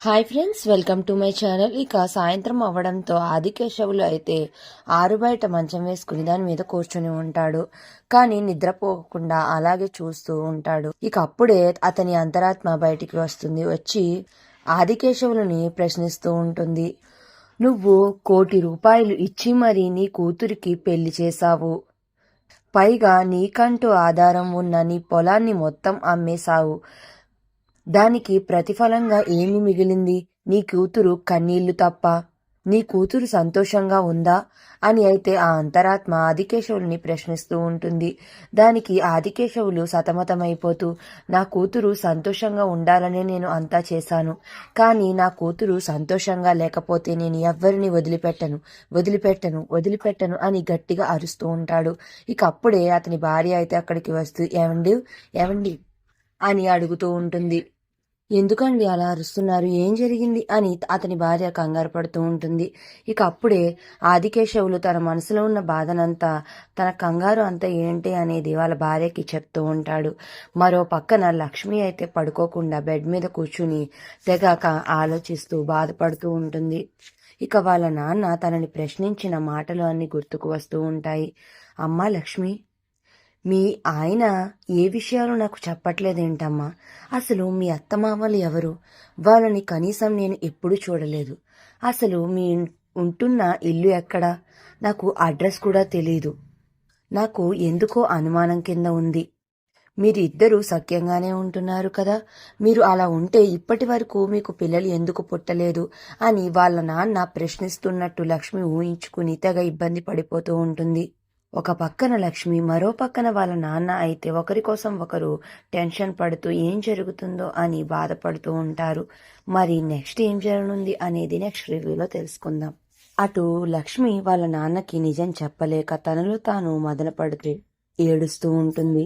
Hi friends, welcome to my channel. ఇక సాయంత్రం అవ్వడంతో ఆదికేశవులు అయితే ఆరుబయట మంచం వేసుకుని దాని మీద కూర్చుని ఉంటాడు. కానీ నిద్రపోకుండా అలాగే చూస్తూ ఉంటాడు. ఇక అప్పుడే అతని అంతరాత్మ బయటికి వస్తుంది. వచ్చి ఆదికేశవులని ప్రశ్నిస్తూ ఉంటుంది. నువ్వు ₹1,00,00,000 ఇచ్చి మరీ నీ కూతురికి పెళ్లి చేశావు. పైగా నీకంటూ ఆధారం ఉన్న నీ పొలాన్ని మొత్తం అమ్మేశావు. దానికి ప్రతిఫలంగా ఏమి మిగిలింది? నీ కూతురు కన్నీళ్లు తప్ప. నీ కూతురు సంతోషంగా ఉందా అని అయితే ఆ అంతరాత్మ ఆదికేశవుల్ని ప్రశ్నిస్తూ ఉంటుంది. దానికి ఆదికేశవులు సతమతమైపోతూ, నా కూతురు సంతోషంగా ఉండాలనే నేను అంతా చేశాను. కానీ నా కూతురు సంతోషంగా లేకపోతే నేను ఎవ్వరిని వదిలిపెట్టను వదిలిపెట్టను వదిలిపెట్టను అని గట్టిగా అరుస్తూ ఉంటాడు. ఇక అప్పుడే అతని భార్య అయితే అక్కడికి వస్తూ, ఏవండి ఏవండి అని అడుగుతూ ఉంటుంది. ఎందుకండి అలా అరుస్తున్నారు, ఏం జరిగింది అని అతని భార్య కంగారు పడుతూ ఉంటుంది. ఇక అప్పుడే ఆదికేశవులు తన మనసులో ఉన్న బాధనంతా, తన కంగారు అంతా ఏంటి అనేది వాళ్ళ భార్యకి చెప్తూ ఉంటాడు. మరో పక్కన లక్ష్మి అయితే పడుకోకుండా బెడ్ మీద కూర్చుని తెగక ఆలోచిస్తూ బాధపడుతూ ఉంటుంది. ఇక వాళ్ళ నాన్న తనని ప్రశ్నించిన మాటలు అన్ని గుర్తుకు వస్తూ ఉంటాయి. అమ్మా లక్ష్మి, మీ ఆయన ఏ విషయాలు నాకు చెప్పట్లేదేంటమ్మా? అసలు మీ అత్తమామలు ఎవరు? వాళ్ళని కనీసం నేను ఎప్పుడూ చూడలేదు. అసలు మీ ఉంటున్న ఇల్లు ఎక్కడా? నాకు అడ్రస్ కూడా తెలీదు. నాకు ఎందుకో అనుమానం కింద ఉంది. మీరిద్దరూ సఖ్యంగానే ఉంటున్నారు కదా? మీరు అలా ఉంటే ఇప్పటి వరకు మీకు పిల్లలు ఎందుకు పుట్టలేదు అని వాళ్ళ నాన్న ప్రశ్నిస్తున్నట్టు లక్ష్మి ఊహించుకుని తెగ ఇబ్బంది పడిపోతూ ఉంటుంది. ఒక పక్కన లక్ష్మి, మరో పక్కన వాళ్ళ నాన్న అయితే ఒకరి కోసం ఒకరు టెన్షన్ పడుతూ ఏం జరుగుతుందో అని బాధపడుతూ ఉంటారు. మరి నెక్స్ట్ ఏం జరగనుంది అనేది నెక్స్ట్ రివ్యూలో తెలుసుకుందాం. అటు లక్ష్మి వాళ్ళ నాన్నకి నిజం చెప్పలేక తనలో తాను మదన పడుతూ ఏడుస్తూ ఉంటుంది.